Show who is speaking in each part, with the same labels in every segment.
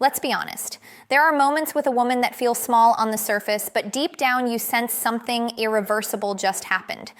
Speaker 1: Let's be honest. There are moments with a woman that feel small on the surface, but deep down you sense something irreversible just happened.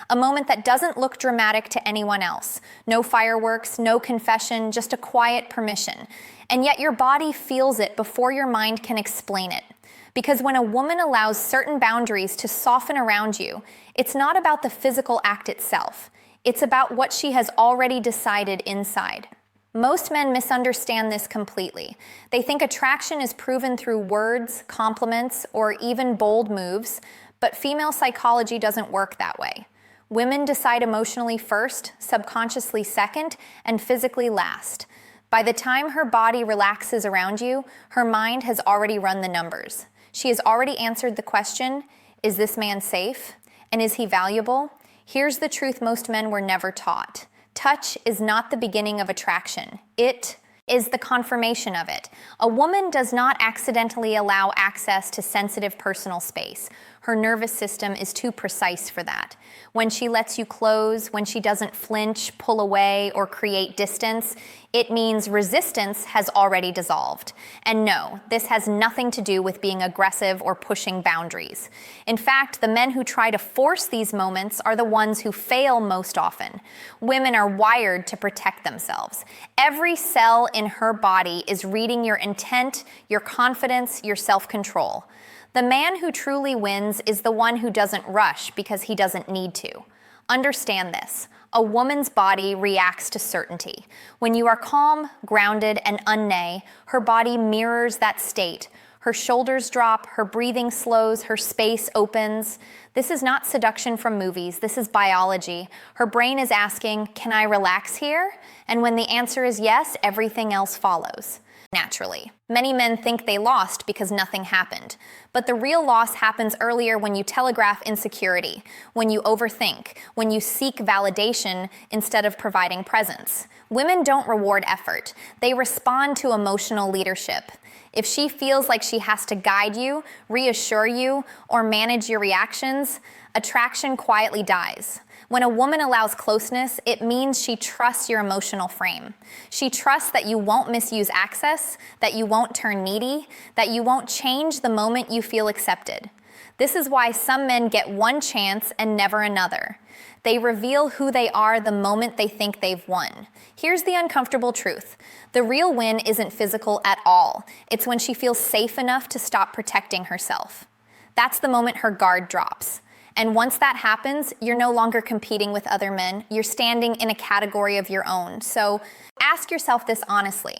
Speaker 1: A moment that doesn't look dramatic to anyone else. No fireworks, no confession, just a quiet permission. And yet your body feels it before your mind can explain it. Because when a woman allows certain boundaries to soften around you, it's not about the physical act itself. It's about what she has already decided inside. Most men misunderstand this completely. They think attraction is proven through words, compliments, or even bold moves, but female psychology doesn't work that way. Women decide emotionally first, subconsciously second, and physically last. By the time her body relaxes around you, her mind has already run the numbers. She has already answered the question, is this man safe? And is he valuable? Here's the truth most men were never taught. Touch is not the beginning of attraction. It is the confirmation of it. A woman does not accidentally allow access to sensitive personal space. Her nervous system is too precise for that. When she lets you close, when she doesn't flinch, pull away, or create distance, it means resistance has already dissolved. And no, this has nothing to do with being aggressive or pushing boundaries. In fact, the men who try to force these moments are the ones who fail most often. Women are wired to protect themselves. Every cell in her body is reading your intent, your confidence, your self-control. The man who truly wins is the one who doesn't rush because he doesn't need to. Understand this. A woman's body reacts to certainty. When you are calm, grounded, and unnay, her body mirrors that state. Her shoulders drop, her breathing slows, her space opens. This is not seduction from movies, this is biology. Her brain is asking, can I relax here? And when the answer is yes, everything else follows. Naturally. Many men think they lost because nothing happened. But the real loss happens earlier when you telegraph insecurity, when you overthink, when you seek validation instead of providing presence. Women don't reward effort. They respond to emotional leadership. If she feels like she has to guide you, reassure you, or manage your reactions, attraction quietly dies. When a woman allows closeness, it means she trusts your emotional frame. She trusts that you won't misuse access, that you won't turn needy, that you won't change the moment you feel accepted. This is why some men get one chance and never another. They reveal who they are the moment they think they've won. Here's the uncomfortable truth. The real win isn't physical at all. It's when she feels safe enough to stop protecting herself. That's the moment her guard drops. And once that happens, you're no longer competing with other men. You're standing in a category of your own. So ask yourself this honestly.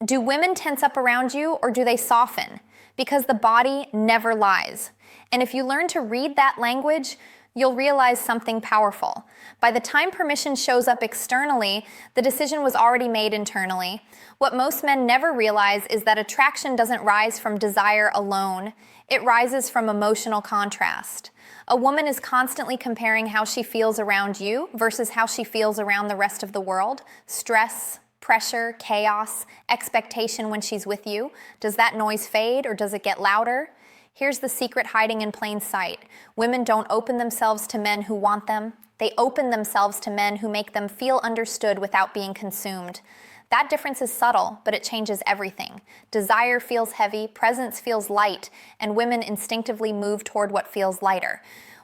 Speaker 1: Do women tense up around you or do they soften? Because the body never lies. And if you learn to read that language, you'll realize something powerful. By the time permission shows up externally, the decision was already made internally. What most men never realize is that attraction doesn't rise from desire alone. It rises from emotional contrast. A woman is constantly comparing how she feels around you versus how she feels around the rest of the world. Stress, pressure, chaos, expectation when she's with you. Does that noise fade or does it get louder? Here's the secret hiding in plain sight. Women don't open themselves to men who want them. They open themselves to men who make them feel understood without being consumed. That difference is subtle, but it changes everything. Desire feels heavy, presence feels light, and women instinctively move toward what feels lighter.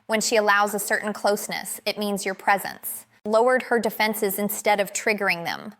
Speaker 1: When she allows a certain closeness, it means your presence. Lowered her defenses instead of triggering them.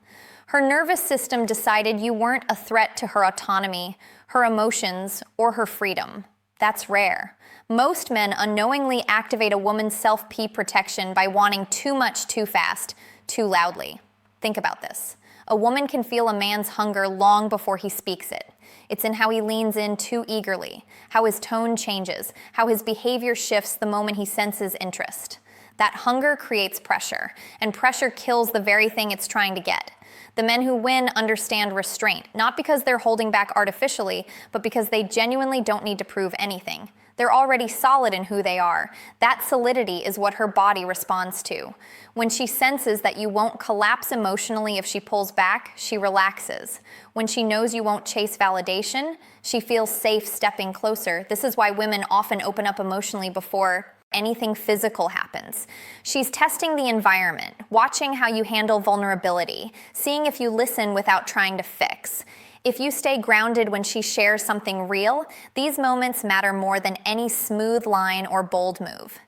Speaker 1: Her nervous system decided you weren't a threat to her autonomy, her emotions, or her freedom. That's rare. Most men unknowingly activate a woman's self-P protection by wanting too much too fast, too loudly. Think about this. A woman can feel a man's hunger long before he speaks it. It's in how he leans in too eagerly, how his tone changes, how his behavior shifts the moment he senses interest. That hunger creates pressure, and pressure kills the very thing it's trying to get. The men who win understand restraint, not because they're holding back artificially, but because they genuinely don't need to prove anything. They're already solid in who they are. That solidity is what her body responds to. When she senses that you won't collapse emotionally if she pulls back, she relaxes. When she knows you won't chase validation, she feels safe stepping closer. This is why women often open up emotionally before anything physical happens. She's testing the environment, watching how you handle vulnerability, seeing if you listen without trying to fix. If you stay grounded when she shares something real, these moments matter more than any smooth line or bold move.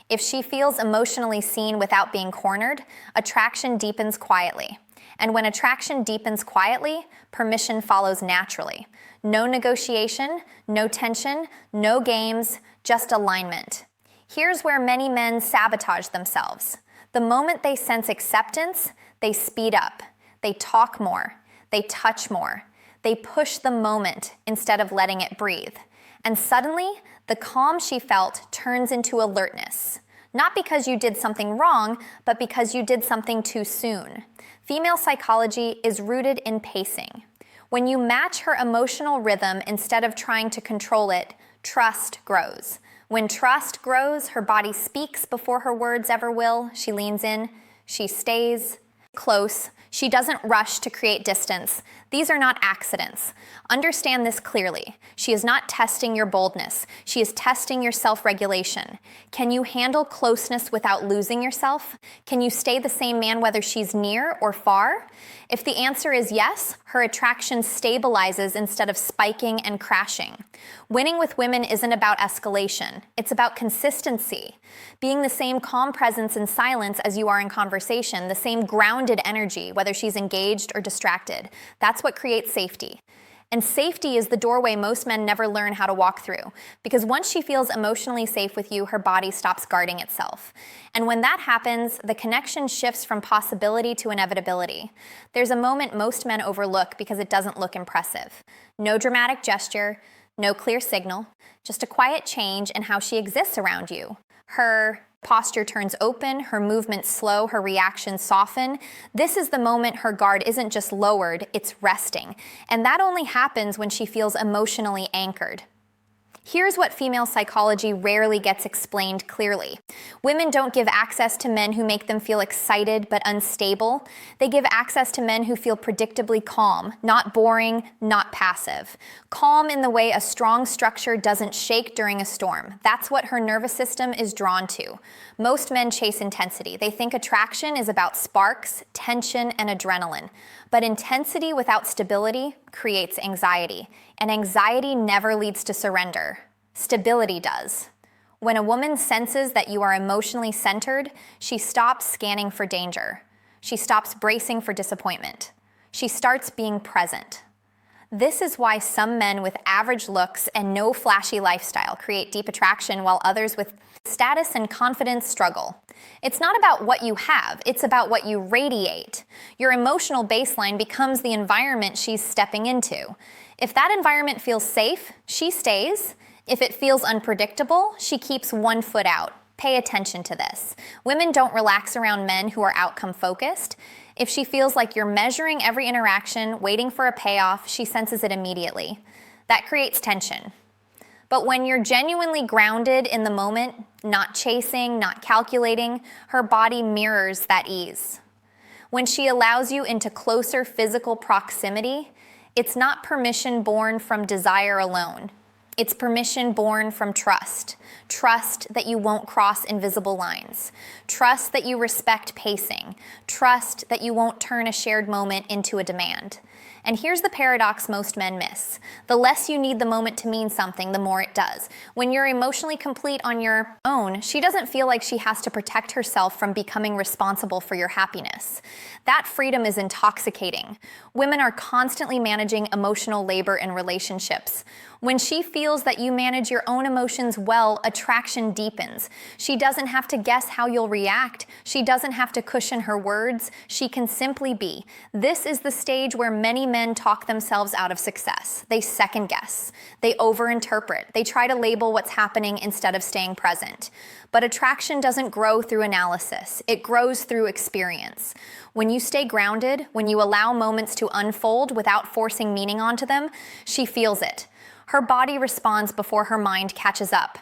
Speaker 1: If she feels emotionally seen without being cornered, attraction deepens quietly. And when attraction deepens quietly, permission follows naturally. No negotiation, no tension, no games, just alignment. Here's where many men sabotage themselves. The moment they sense acceptance, they speed up. They talk more. They touch more. They push the moment instead of letting it breathe. And suddenly, the calm she felt turns into alertness. Not because you did something wrong, but because you did something too soon. Female psychology is rooted in pacing. When you match her emotional rhythm instead of trying to control it, trust grows. When trust grows, her body speaks before her words ever will. She leans in. She stays close. She doesn't rush to create distance. These are not accidents. Understand this clearly. She is not testing your boldness. She is testing your self-regulation. Can you handle closeness without losing yourself? Can you stay the same man whether she's near or far? If the answer is yes, her attraction stabilizes instead of spiking and crashing. Winning with women isn't about escalation. It's about consistency. Being the same calm presence in silence as you are in conversation, the same grounded energy, whether she's engaged or distracted. That's what creates safety. And safety is the doorway most men never learn how to walk through, because once she feels emotionally safe with you, her body stops guarding itself. And when that happens, the connection shifts from possibility to inevitability. There's a moment most men overlook because it doesn't look impressive. No dramatic gesture, no clear signal, just a quiet change in how she exists around you. Her posture turns open, her movements slow, her reactions soften. This is the moment her guard isn't just lowered, it's resting. And that only happens when she feels emotionally anchored. Here's what female psychology rarely gets explained clearly. Women don't give access to men who make them feel excited but unstable. They give access to men who feel predictably calm, not boring, not passive. Calm in the way a strong structure doesn't shake during a storm. That's what her nervous system is drawn to. Most men chase intensity. They think attraction is about sparks, tension, and adrenaline. But intensity without stability creates anxiety, and anxiety never leads to surrender. Stability does. When a woman senses that you are emotionally centered, she stops scanning for danger. She stops bracing for disappointment. She starts being present. This is why some men with average looks and no flashy lifestyle create deep attraction while others with status and confidence struggle. It's not about what you have, it's about what you radiate. Your emotional baseline becomes the environment she's stepping into. If that environment feels safe, she stays. If it feels unpredictable, she keeps one foot out. Pay attention to this. Women don't relax around men who are outcome focused. If she feels like you're measuring every interaction, waiting for a payoff, she senses it immediately. That creates tension. But when you're genuinely grounded in the moment, not chasing, not calculating, her body mirrors that ease. When she allows you into closer physical proximity, it's not permission born from desire alone. It's permission born from trust. Trust that you won't cross invisible lines. Trust that you respect pacing. Trust that you won't turn a shared moment into a demand. And here's the paradox most men miss. The less you need the moment to mean something, the more it does. When you're emotionally complete on your own, she doesn't feel like she has to protect herself from becoming responsible for your happiness. That freedom is intoxicating. Women are constantly managing emotional labor in relationships. When she feels that you manage your own emotions well, attraction deepens. She doesn't have to guess how you'll react. She doesn't have to cushion her words. She can simply be. This is the stage where many men talk themselves out of success. They second guess. They overinterpret. They try to label what's happening instead of staying present. But attraction doesn't grow through analysis. It grows through experience. When you stay grounded, when you allow moments to unfold without forcing meaning onto them, she feels it. Her body responds before her mind catches up.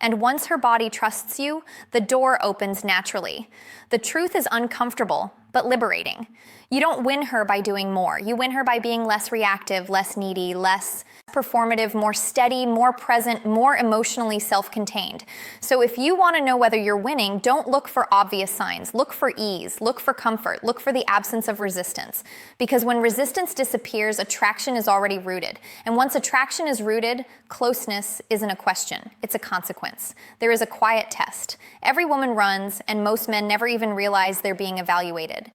Speaker 1: And once her body trusts you, the door opens naturally. The truth is uncomfortable, but liberating. You don't win her by doing more. You win her by being less reactive, less needy, less performative, more steady, more present, more emotionally self-contained. So if you want to know whether you're winning, don't look for obvious signs. Look for ease, look for comfort, look for the absence of resistance. Because when resistance disappears, attraction is already rooted. And once attraction is rooted, closeness isn't a question, it's a consequence. There is a quiet test. Every woman runs, and most men never even realize they're being evaluated.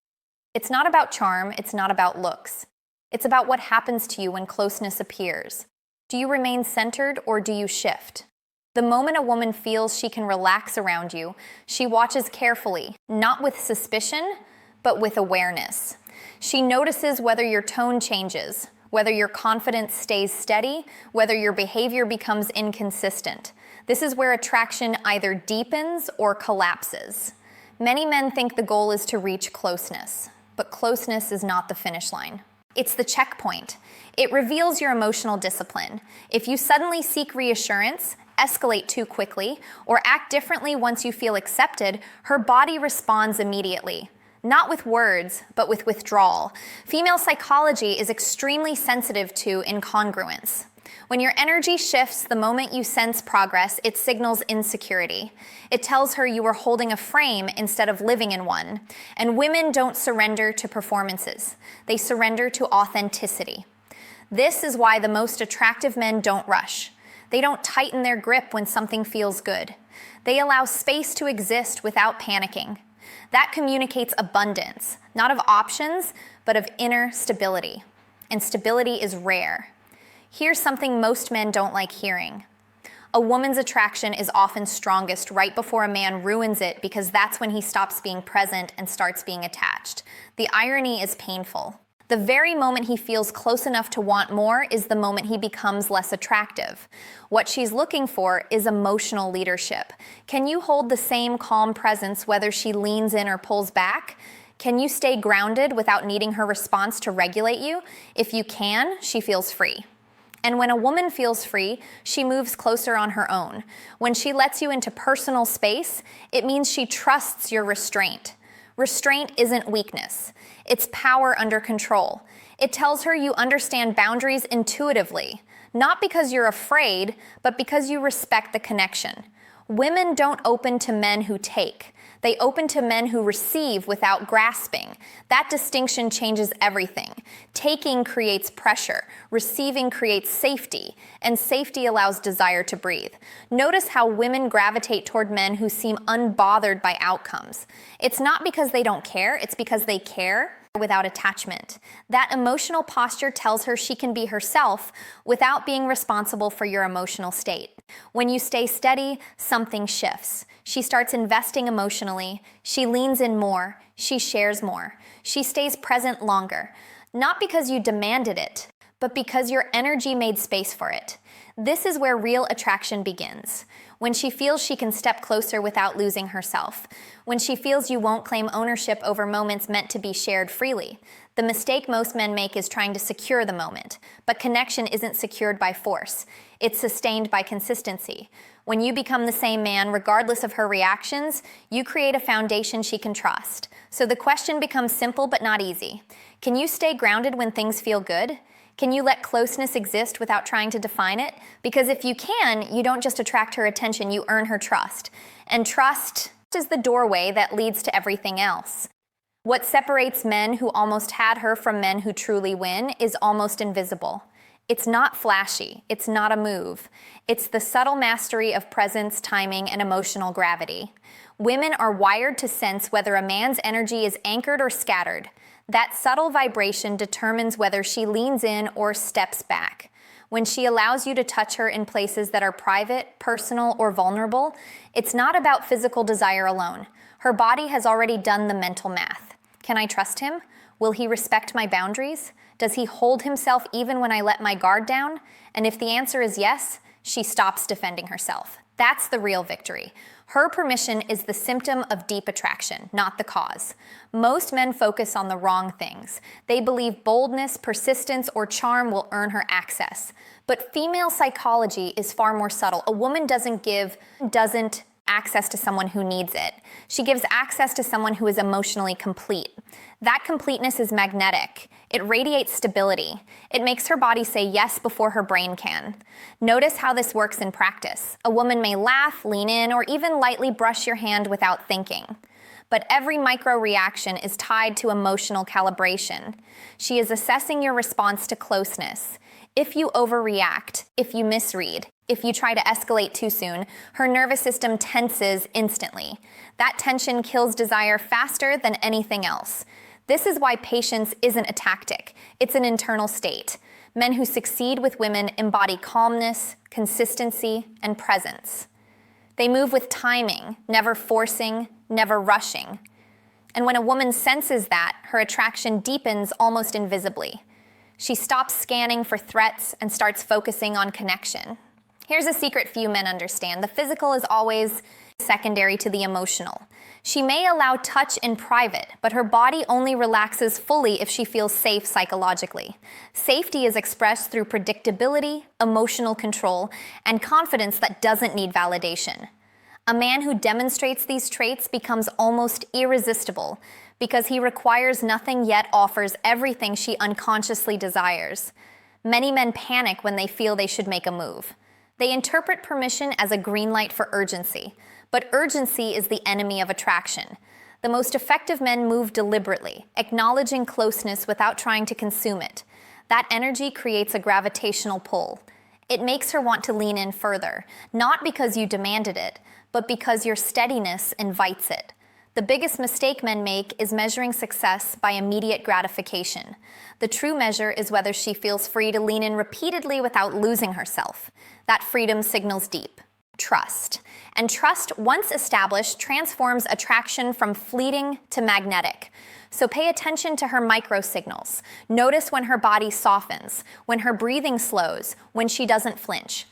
Speaker 1: It's not about charm, it's not about looks. It's about what happens to you when closeness appears. Do you remain centered or do you shift? The moment a woman feels she can relax around you, she watches carefully, not with suspicion, but with awareness. She notices whether your tone changes, whether your confidence stays steady, whether your behavior becomes inconsistent. This is where attraction either deepens or collapses. Many men think the goal is to reach closeness. But closeness is not the finish line. It's the checkpoint. It reveals your emotional discipline. If you suddenly seek reassurance, escalate too quickly, or act differently once you feel accepted, her body responds immediately. Not with words, but with withdrawal. Female psychology is extremely sensitive to incongruence. When your energy shifts the moment you sense progress, it signals insecurity. It tells her you are holding a frame instead of living in one. And women don't surrender to performances. They surrender to authenticity. This is why the most attractive men don't rush. They don't tighten their grip when something feels good. They allow space to exist without panicking. That communicates abundance, not of options, but of inner stability. And stability is rare. Here's something most men don't like hearing. A woman's attraction is often strongest right before a man ruins it because that's when he stops being present and starts being attached. The irony is painful. The very moment he feels close enough to want more is the moment he becomes less attractive. What she's looking for is emotional leadership. Can you hold the same calm presence whether she leans in or pulls back? Can you stay grounded without needing her response to regulate you? If you can, she feels free. And when a woman feels free, she moves closer on her own. When she lets you into personal space, it means she trusts your restraint. Restraint isn't weakness. It's power under control. It tells her you understand boundaries intuitively, not because you're afraid, but because you respect the connection. Women don't open to men who take. They open to men who receive without grasping. That distinction changes everything. Taking creates pressure, receiving creates safety, and safety allows desire to breathe. Notice how women gravitate toward men who seem unbothered by outcomes. It's not because they don't care, it's because they care without attachment. That emotional posture tells her she can be herself without being responsible for your emotional state. When you stay steady, something shifts. She starts investing emotionally. She leans in more. She shares more. She stays present longer. Not because you demanded it, but because your energy made space for it. This is where real attraction begins. When she feels she can step closer without losing herself. When she feels you won't claim ownership over moments meant to be shared freely. The mistake most men make is trying to secure the moment. But connection isn't secured by force. It's sustained by consistency. When you become the same man, regardless of her reactions, you create a foundation she can trust. So the question becomes simple but not easy. Can you stay grounded when things feel good? Can you let closeness exist without trying to define it? Because if you can, you don't just attract her attention, you earn her trust. And trust is the doorway that leads to everything else. What separates men who almost had her from men who truly win is almost invisible. It's not flashy. It's not a move. It's the subtle mastery of presence, timing, and emotional gravity. Women are wired to sense whether a man's energy is anchored or scattered. That subtle vibration determines whether she leans in or steps back. When she allows you to touch her in places that are private, personal, or vulnerable, it's not about physical desire alone. Her body has already done the mental math. Can I trust him? Will he respect my boundaries? Does he hold himself even when I let my guard down? And if the answer is yes, she stops defending herself. That's the real victory. Her permission is the symptom of deep attraction, not the cause. Most men focus on the wrong things. They believe boldness, persistence, or charm will earn her access. But female psychology is far more subtle. A woman doesn't access to someone who needs it. She gives access to someone who is emotionally complete. That completeness is magnetic. It radiates stability. It makes her body say yes before her brain can. Notice how this works in practice. A woman may laugh, lean in, or even lightly brush your hand without thinking. But every micro-reaction is tied to emotional calibration. She is assessing your response to closeness. If you overreact, if you misread, if you try to escalate too soon, her nervous system tenses instantly. That tension kills desire faster than anything else. This is why patience isn't a tactic, it's an internal state. Men who succeed with women embody calmness, consistency, and presence. They move with timing, never forcing, never rushing. And when a woman senses that, her attraction deepens almost invisibly. She stops scanning for threats and starts focusing on connection. Here's a secret few men understand. The physical is always secondary to the emotional. She may allow touch in private, but her body only relaxes fully if she feels safe psychologically. Safety is expressed through predictability, emotional control, and confidence that doesn't need validation. A man who demonstrates these traits becomes almost irresistible because he requires nothing yet offers everything she unconsciously desires. Many men panic when they feel they should make a move. They interpret permission as a green light for urgency, but urgency is the enemy of attraction. The most effective men move deliberately, acknowledging closeness without trying to consume it. That energy creates a gravitational pull. It makes her want to lean in further, not because you demanded it, but because your steadiness invites it. The biggest mistake men make is measuring success by immediate gratification. The true measure is whether she feels free to lean in repeatedly without losing herself. That freedom signals deep trust. And trust, once established, transforms attraction from fleeting to magnetic. So pay attention to her micro signals. Notice when her body softens, when her breathing slows, when she doesn't flinch.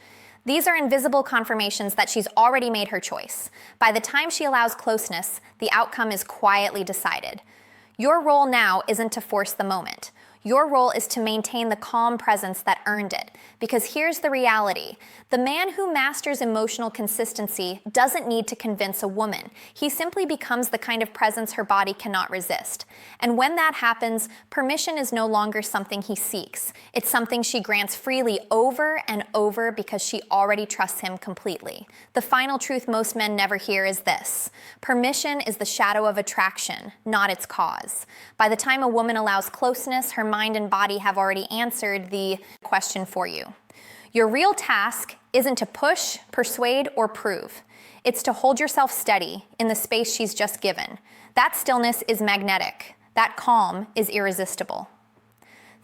Speaker 1: These are invisible confirmations that she's already made her choice. By the time she allows closeness, the outcome is quietly decided. Your role now isn't to force the moment. Your role is to maintain the calm presence that earned it. Because here's the reality. The man who masters emotional consistency doesn't need to convince a woman. He simply becomes the kind of presence her body cannot resist. And when that happens, permission is no longer something he seeks. It's something she grants freely over and over because she already trusts him completely. The final truth most men never hear is this. Permission is the shadow of attraction, not its cause. By the time a woman allows closeness, her mind and body have already answered the question for you. Your real task isn't to push, persuade, or prove. It's to hold yourself steady in the space she's just given. That stillness is magnetic. That calm is irresistible.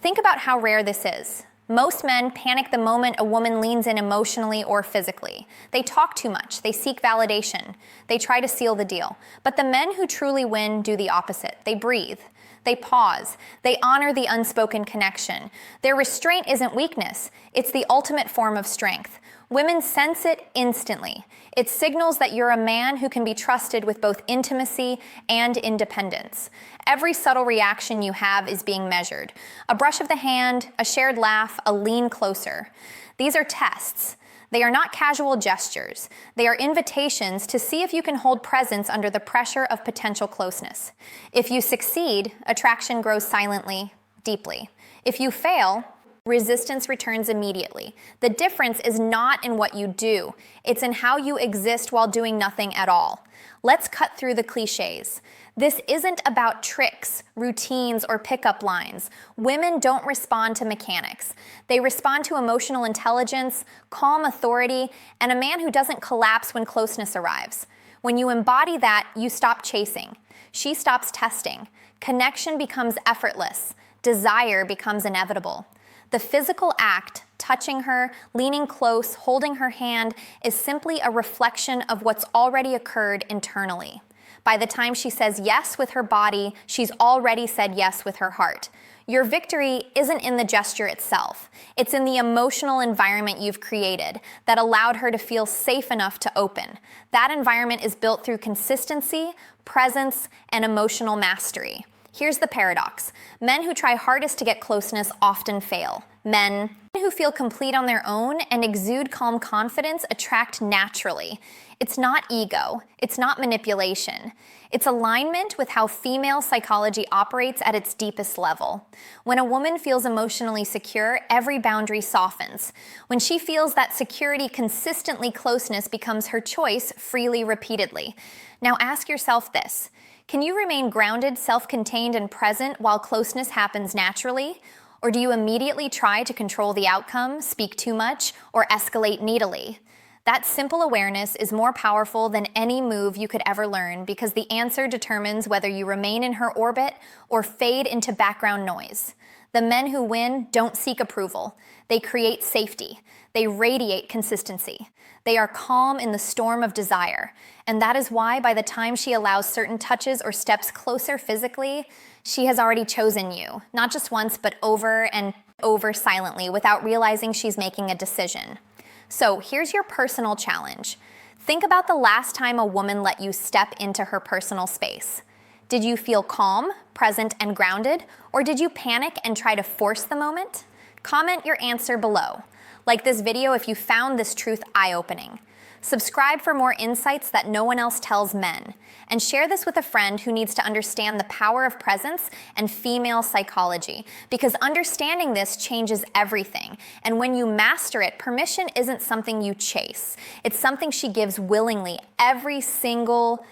Speaker 1: Think about how rare this is. Most men panic the moment a woman leans in emotionally or physically. They talk too much. They seek validation. They try to seal the deal. But the men who truly win do the opposite. They breathe. They pause. They honor the unspoken connection. Their restraint isn't weakness. It's the ultimate form of strength. Women sense it instantly. It signals that you're a man who can be trusted with both intimacy and independence. Every subtle reaction you have is being measured. A brush of the hand, a shared laugh, a lean closer. These are tests. They are not casual gestures. They are invitations to see if you can hold presence under the pressure of potential closeness. If you succeed, attraction grows silently, deeply. If you fail, resistance returns immediately. The difference is not in what you do. It's in how you exist while doing nothing at all. Let's cut through the cliches. This isn't about tricks, routines, or pickup lines. Women don't respond to mechanics. They respond to emotional intelligence, calm authority, and a man who doesn't collapse when closeness arrives. When you embody that, you stop chasing. She stops testing. Connection becomes effortless. Desire becomes inevitable. The physical act, touching her, leaning close, holding her hand, is simply a reflection of what's already occurred internally. By the time she says yes with her body, she's already said yes with her heart. Your victory isn't in the gesture itself. It's in the emotional environment you've created that allowed her to feel safe enough to open. That environment is built through consistency, presence, and emotional mastery. Here's the paradox. Men who try hardest to get closeness often fail. Men who feel complete on their own and exude calm confidence attract naturally. It's not ego. It's not manipulation. It's alignment with how female psychology operates at its deepest level. When a woman feels emotionally secure, every boundary softens. When she feels that security, consistently closeness becomes her choice freely, repeatedly. Now ask yourself this. Can you remain grounded, self-contained, and present while closeness happens naturally? Or do you immediately try to control the outcome, speak too much, or escalate needily? That simple awareness is more powerful than any move you could ever learn because the answer determines whether you remain in her orbit or fade into background noise. The men who win don't seek approval. They create safety. They radiate consistency. They are calm in the storm of desire. And that is why by the time she allows certain touches or steps closer physically, she has already chosen you, not just once, but over and over silently without realizing she's making a decision. So here's your personal challenge. Think about the last time a woman let you step into her personal space. Did you feel calm, present, and grounded, or did you panic and try to force the moment? Comment your answer below. Like this video if you found this truth eye-opening. Subscribe for more insights that no one else tells men. And share this with a friend who needs to understand the power of presence and female psychology. Because understanding this changes everything. And when you master it, permission isn't something you chase. It's something she gives willingly every single